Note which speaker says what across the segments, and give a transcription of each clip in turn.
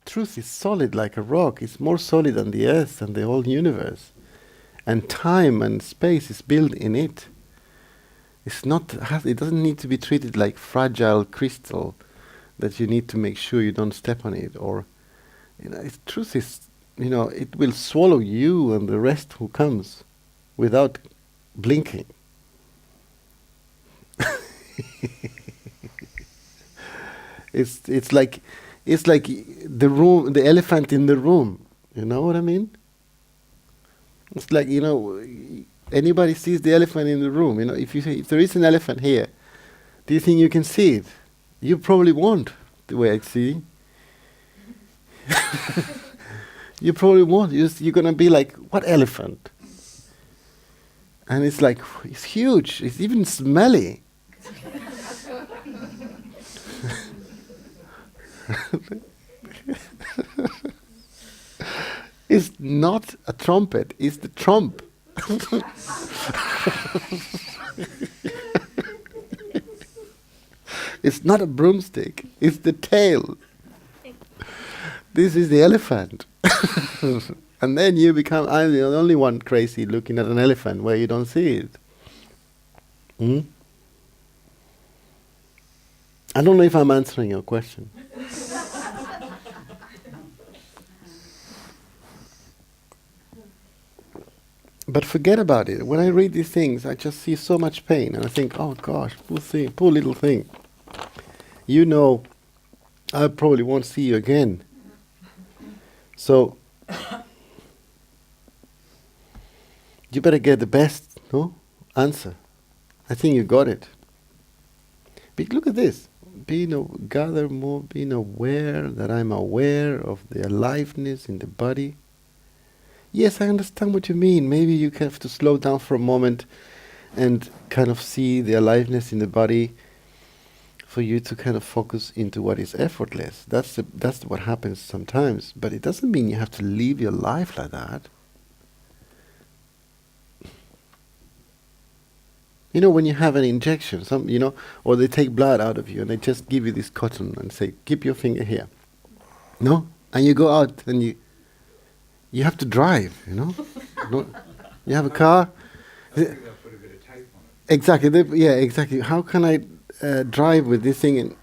Speaker 1: truth is solid like a rock. It's more solid than the earth and the whole universe. And time and space is built in it. It's not. It doesn't need to be treated like fragile crystal that you need to make sure you don't step on it. Or, truth is, it will swallow you and the rest who comes without blinking. It's like the elephant in the room. You know what I mean? It's like, anybody sees the elephant in the room. If you say, if there is an elephant here, do you think you can see it? You probably won't, the way I see. You probably won't. You're going to be like, what elephant? And it's like, it's huge. It's even smelly. It's not a trumpet, it's the trump. It's not a broomstick, it's the tail. This is the elephant. And then you become, I'm the only one crazy looking at an elephant where you don't see it. I don't know if I'm answering your question. But forget about it. When I read these things, I just see so much pain, and I think, oh gosh, poor little thing. I probably won't see you again. So, you better get the best, answer. I think you got it. But look at this. Being aware that I'm aware of the aliveness in the body. Yes, I understand what you mean. Maybe you have to slow down for a moment and kind of see the aliveness in the body for you to kind of focus into what is effortless. That's what happens sometimes. But it doesn't mean you have to live your life like that. When you have an injection, or they take blood out of you and they just give you this cotton and say, keep your finger here. No? And you go out and you have to drive, You have a car.
Speaker 2: I think they'll put a bit of tape on it.
Speaker 1: Exactly. Exactly. How can I drive with this thing? And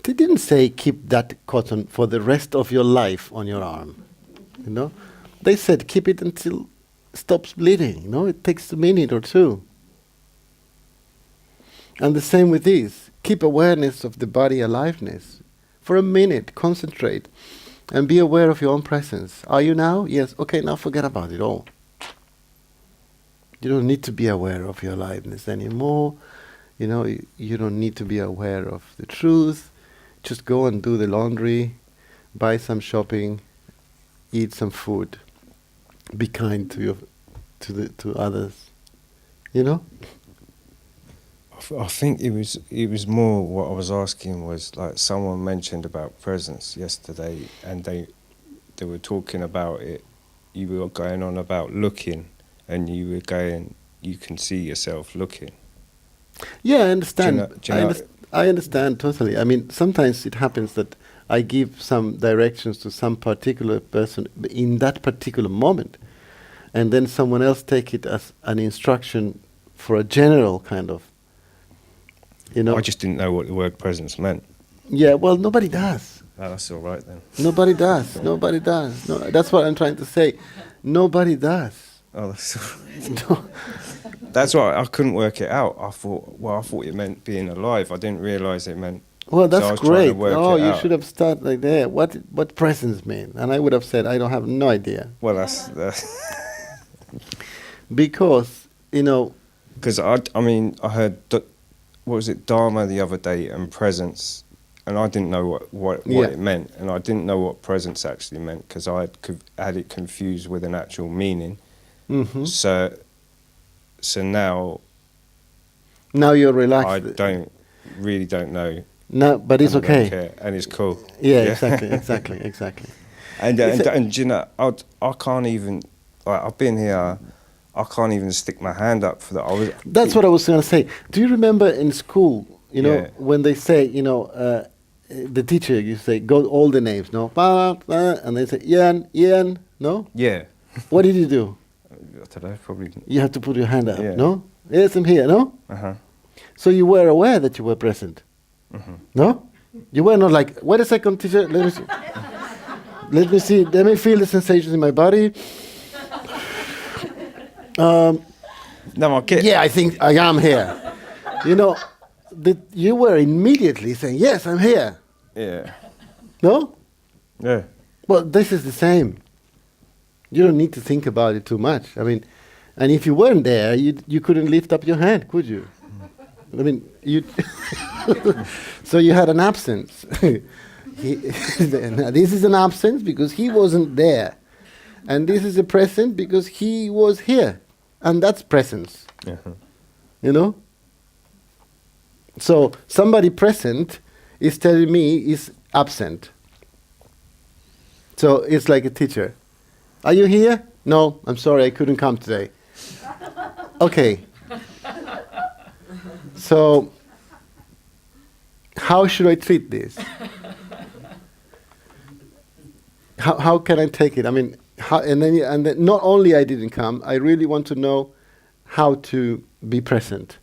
Speaker 1: they didn't say keep that cotton for the rest of your life on your arm. They said keep it until it stops bleeding. It takes a minute or two. And the same with this. Keep awareness of the body aliveness. For a minute, concentrate. And be aware of your own presence. Are you now? Yes. Okay, now forget about it all. You don't need to be aware of your aliveness anymore. You don't need to be aware of the truth. Just go and do the laundry, buy some shopping, eat some food. Be kind to others.
Speaker 3: I think it was more what I was asking was like someone mentioned about presence yesterday, and they were talking about it. You were going on about looking, and you were going, you can see yourself looking.
Speaker 1: Yeah, I understand.
Speaker 3: I
Speaker 1: understand totally. I mean, sometimes it happens that I give some directions to some particular person in that particular moment, and then someone else take it as an instruction for a general kind of.
Speaker 3: I just didn't know what the word presence meant.
Speaker 1: Yeah, well, nobody does.
Speaker 3: Oh, that's all right then.
Speaker 1: Nobody does. Nobody does. No, that's what I'm trying to say. Nobody does.
Speaker 3: Oh, that's all right. No. That's why I couldn't work it out. I thought it meant being alive. I didn't realise it meant.
Speaker 1: Well, that's
Speaker 3: so I was
Speaker 1: great.
Speaker 3: You
Speaker 1: should have started like that. What presence mean? And I would have said, I don't have no idea.
Speaker 3: Well, that's
Speaker 1: because
Speaker 3: Because I heard. What was it, Dharma the other day and presence, and I didn't know what it meant, and I didn't know what presence actually meant because I had it confused with an actual meaning.
Speaker 1: Mm-hmm.
Speaker 3: So now
Speaker 1: you're relaxed.
Speaker 3: I don't know.
Speaker 1: No, but it's okay,
Speaker 3: and it's cool.
Speaker 1: Yeah. exactly.
Speaker 3: And you know, I can't even. I've been here. I can't even stick my hand up for that. That's
Speaker 1: what I was going to say. Do you remember in school, when they say, the teacher, you say, go all the names, no? And they say, Ian, Ian, no?
Speaker 3: Yeah.
Speaker 1: What did you do?
Speaker 3: I don't know, probably.
Speaker 1: You have to put your hand up,
Speaker 3: Yeah.
Speaker 1: no? Yes, I'm here, no?
Speaker 3: Uh-huh.
Speaker 1: So you were aware that you were present,
Speaker 3: Mhm.
Speaker 1: no? You were not like, wait a second, teacher, let me see. Let me see, let me feel the sensations in my body.
Speaker 3: No, I get.
Speaker 1: Yeah, I think I am here. You know, you were immediately saying, yes, I'm here.
Speaker 3: Yeah.
Speaker 1: No?
Speaker 3: Yeah.
Speaker 1: Well, this is the same. You don't need to think about it too much. I mean, and if you weren't there, you couldn't lift up your hand, could you? I mean, you. So you had an absence. Now, this is an absence because he wasn't there, and this is a present because he was here, and that's presence.
Speaker 3: Uh-huh.
Speaker 1: You know. So somebody present is telling me is absent. So it's like a teacher. Are you here? No, I'm sorry, I couldn't come today. Okay. So, how should I treat this? How can I take it? I mean, and then not only I didn't come, I really want to know how to be present.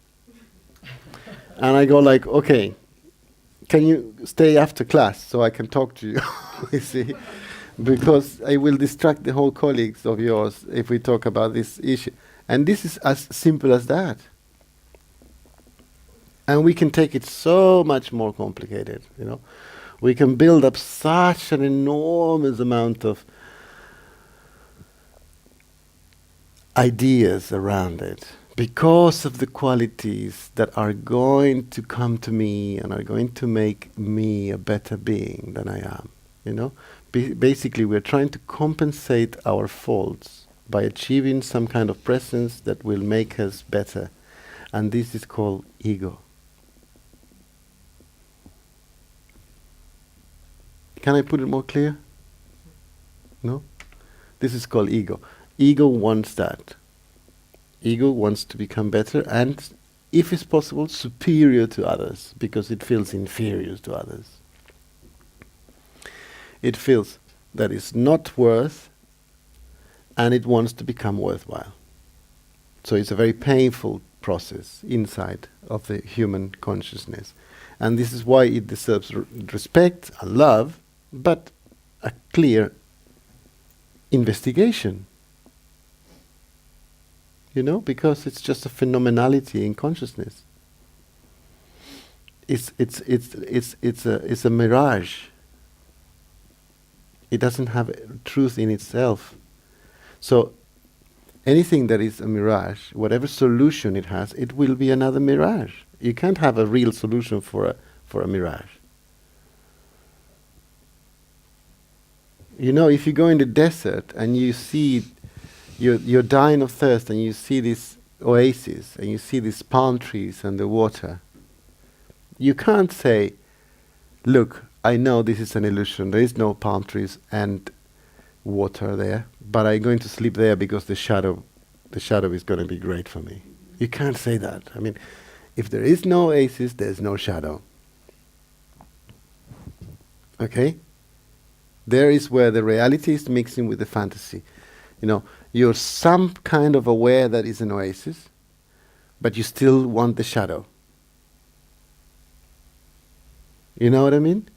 Speaker 1: And I go like, okay, can you stay after class so I can talk to you? You see? Because I will distract the whole colleagues of yours if we talk about this issue. And this is as simple as that. And we can take it so much more complicated, you know. We can build up such an enormous amount of ideas around it because of the qualities that are going to come to me and are going to make me a better being than I am, you know. Basically, we're trying to compensate our faults by achieving some kind of presence that will make us better. And this is called ego. Can I put it more clear? No? This is called ego. Ego wants that. Ego wants to become better and, if it's possible, superior to others because it feels inferior to others. It feels that it's not worth and it wants to become worthwhile. So it's a very painful process inside of the human consciousness. And this is why it deserves respect and love, but a clear investigation. You know, because it's just a phenomenality in consciousness. It's a mirage. It doesn't have truth in itself. So anything that is a mirage, whatever solution it has, it will be another mirage. You can't have a real solution for a mirage. You know, if you go in the desert and you see, you're dying of thirst and you see this oasis and you see these palm trees and the water, you can't say, look, I know this is an illusion. There is no palm trees and water there, but I'm going to sleep there because the shadow is going to be great for me. You can't say that. I mean, if there is no oasis, there's no shadow. Okay? There is where the reality is mixing with the fantasy. You know, you're some kind of aware that is an oasis, but you still want the shadow. You know what I mean?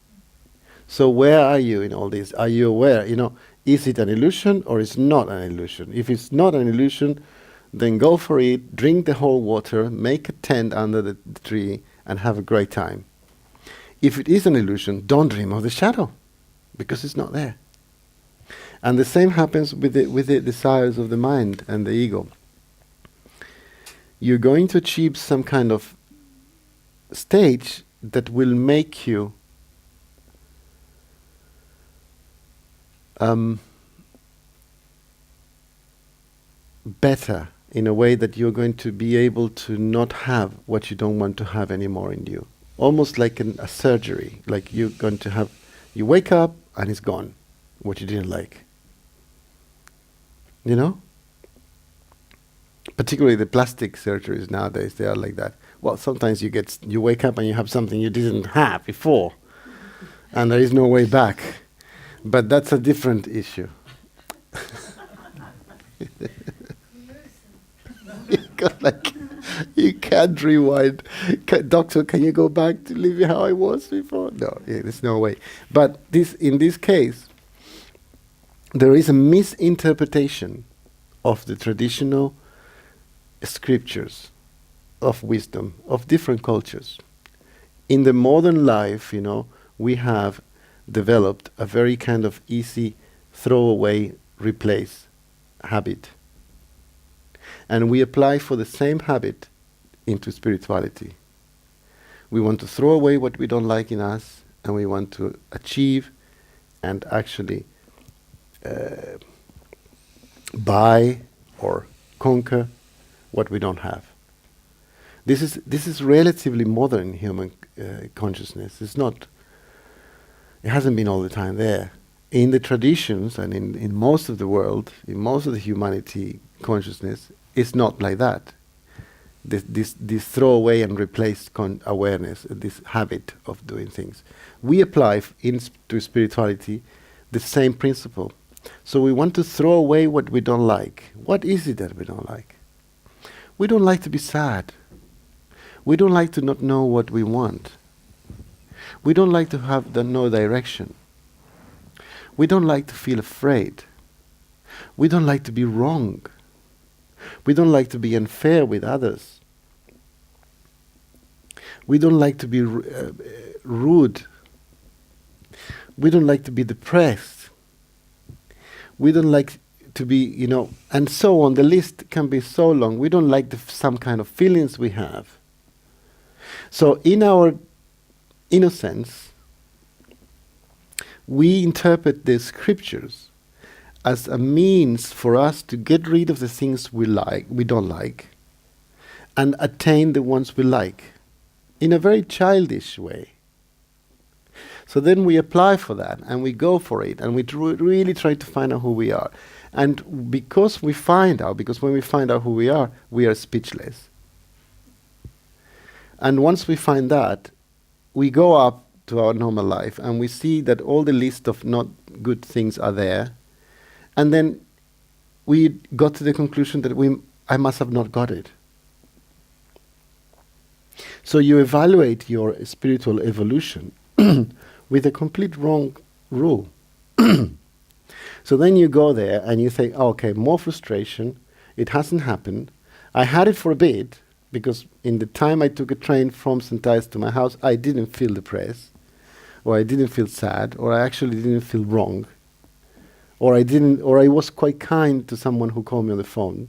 Speaker 1: So where are you in all this? Are you aware? You know, is it an illusion or is not an illusion? If it's not an illusion, then go for it, drink the whole water, make a tent under the tree and have a great time. If it is an illusion, don't dream of the shadow because it's not there. And the same happens with the desires of the mind and the ego. You're going to achieve some kind of stage that will make you better in a way that you're going to be able to not have what you don't want to have anymore in you. Almost like a surgery. Like you're going to have, you wake up and it's gone, what you didn't like. You know? Particularly the plastic surgeries nowadays, they are like that. Well, sometimes you wake up and you have something you didn't have before. and there is no way back. But that's a different issue. You got like, you can't rewind. Doctor, can you go back to living how I was before? No, there's no way. But in this case, there is a misinterpretation of the traditional scriptures of wisdom of different cultures. In the modern life, we have developed a very kind of easy throwaway, replace habit. And we apply for the same habit into spirituality. We want to throw away what we don't like in us, and we want to achieve and actually buy or conquer what we don't have. This is relatively modern human consciousness. It hasn't been all the time there. In the traditions and in most of the world, in most of the humanity consciousness, it's not like that. This throw away and replace awareness, this habit of doing things. We apply to spirituality the same principle. So we want to throw away what we don't like. What is it that we don't like? We don't like to be sad. We don't like to not know what we want. We don't like to have no direction. We don't like to feel afraid. We don't like to be wrong. We don't like to be unfair with others. We don't like to be rude. We don't like to be depressed. We don't like to be, and so on. The list can be so long. We don't like some kind of feelings we have. So in our innocence, we interpret the scriptures as a means for us to get rid of the things we don't like, and attain the ones we like, in a very childish way. So then we apply for that, and we go for it, and we really try to find out who we are. And because when we find out who we are speechless. And once we find that, we go up to our normal life, and we see that all the list of not good things are there. And then we got to the conclusion that I must have not got it. So you evaluate your spiritual evolution with a complete wrong rule. So then you go there and you think, okay, more frustration, it hasn't happened. I had it for a bit, because in the time I took a train from St. Ives to my house, I didn't feel depressed, or I didn't feel sad, or I actually didn't feel wrong. Or I was quite kind to someone who called me on the phone.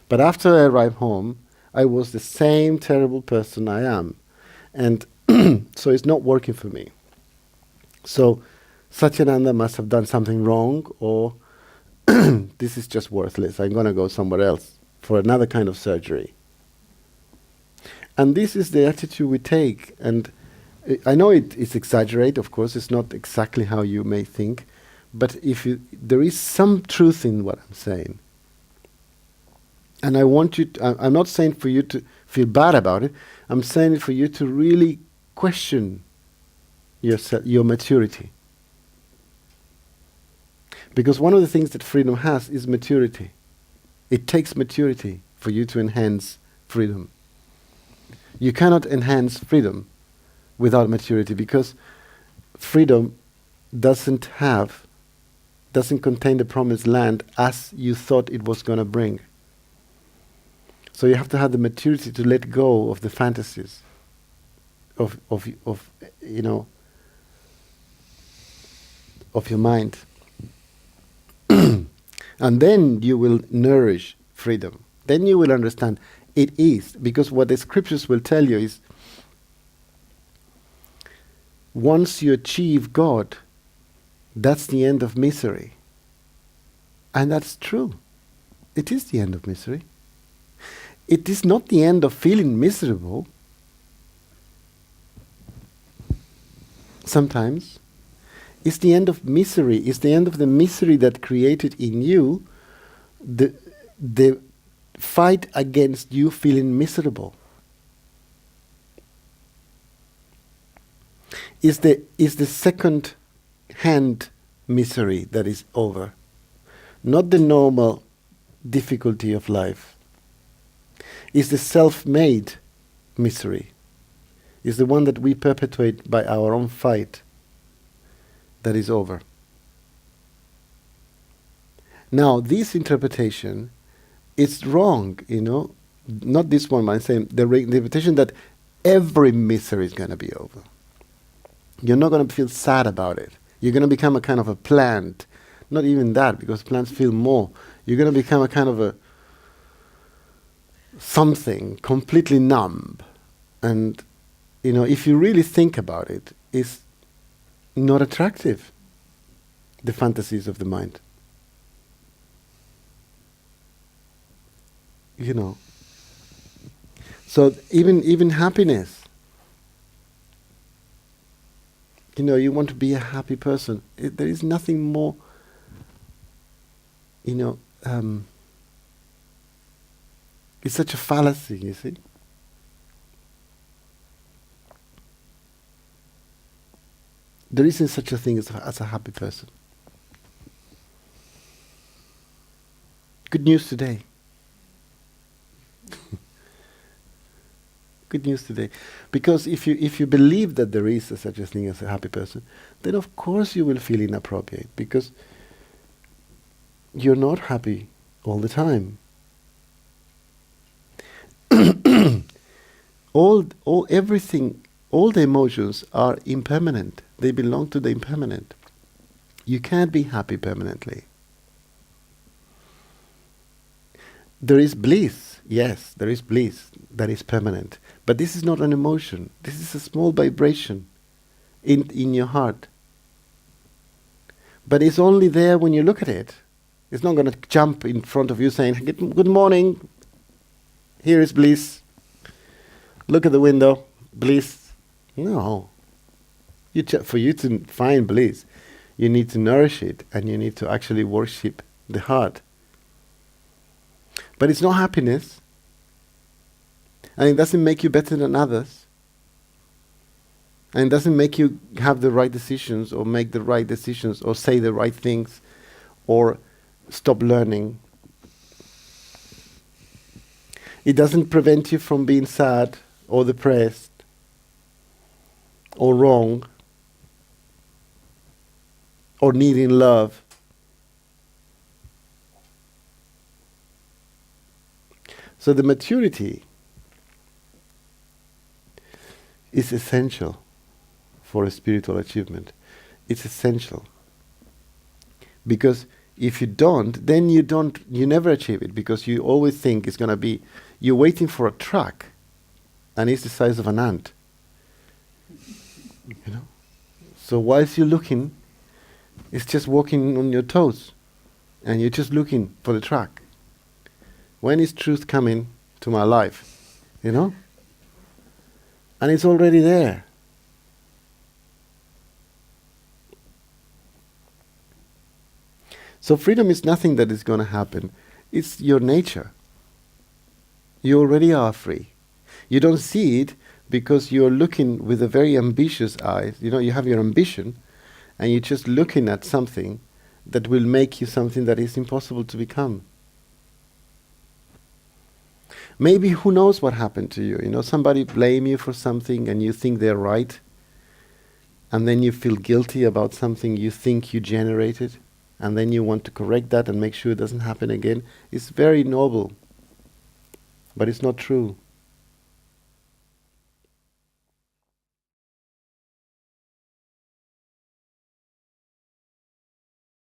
Speaker 1: But after I arrived home, I was the same terrible person I am. And so it's not working for me. So Satyananda must have done something wrong, or this is just worthless. I'm going to go somewhere else for another kind of surgery. And this is the attitude we take. And I know it's exaggerated, of course. It's not exactly how you may think. But there is some truth in what I'm saying. And I want you I'm not saying for you to feel bad about it. I'm saying it for you to really question your maturity. Because one of the things that freedom has is maturity. It takes maturity for you to enhance freedom. You cannot enhance freedom without maturity, because freedom doesn't contain the promised land as you thought it was going to bring. So you have to have the maturity to let go of the fantasies of your mind. And then you will nourish freedom. Then you will understand it is, because what the scriptures will tell you is, once you achieve God, that's the end of misery. And that's true. It is the end of misery. It is not the end of feeling miserable. Sometimes. It's the end of misery. It's the end of the misery that created in you the fight against you feeling miserable. is the second hand misery that is over, not the normal difficulty of life. Is the self-made misery, is the one that we perpetuate by our own fight, that is over. Now, this interpretation is wrong, not this one, I'm saying the interpretation that every misery is going to be over. You're not going to feel sad about it. You're going to become a kind of a plant. Not even that, because plants feel more. You're going to become a kind of a something completely numb. And, if you really think about it, it's not attractive, the fantasies of the mind. So even happiness, you want to be a happy person. There is nothing more, it's such a fallacy, you see. There isn't such a thing as a happy person. Good news today. Good news today. Because if you believe that there is such a thing as a happy person, then of course you will feel inappropriate, because you're not happy all the time. Everything, all the emotions are impermanent. They belong to the impermanent. You can't be happy permanently. There is bliss, yes, there is bliss that is permanent. But this is not an emotion. This is a small vibration in your heart. But it's only there when you look at it. It's not going to jump in front of you saying, good morning, here is bliss. Look at the window, bliss. No. For you to find bliss, you need to nourish it, and you need to actually worship the heart. But it's not happiness. And it doesn't make you better than others. And it doesn't make you have the right decisions, or make the right decisions, or say the right things, or stop learning. It doesn't prevent you from being sad, or depressed, or wrong, or needing love. So the maturity is essential for a spiritual achievement. It's essential. Because if you don't, then you never achieve it, because you always think it's going to be, you're waiting for a truck, and it's the size of an ant. So whilst you're looking, it's just walking on your toes, and you're just looking for the truck. When is truth coming to my life? And it's already there. So freedom is nothing that is going to happen. It's your nature. You already are free. You don't see it because you're looking with a very ambitious eye. You have your ambition, and you're just looking at something that will make you something that is impossible to become. Maybe who knows what happened to you? Somebody blame you for something and you think they're right, and then you feel guilty about something you think you generated, and then you want to correct that and make sure it doesn't happen again. It's very noble, but it's not true.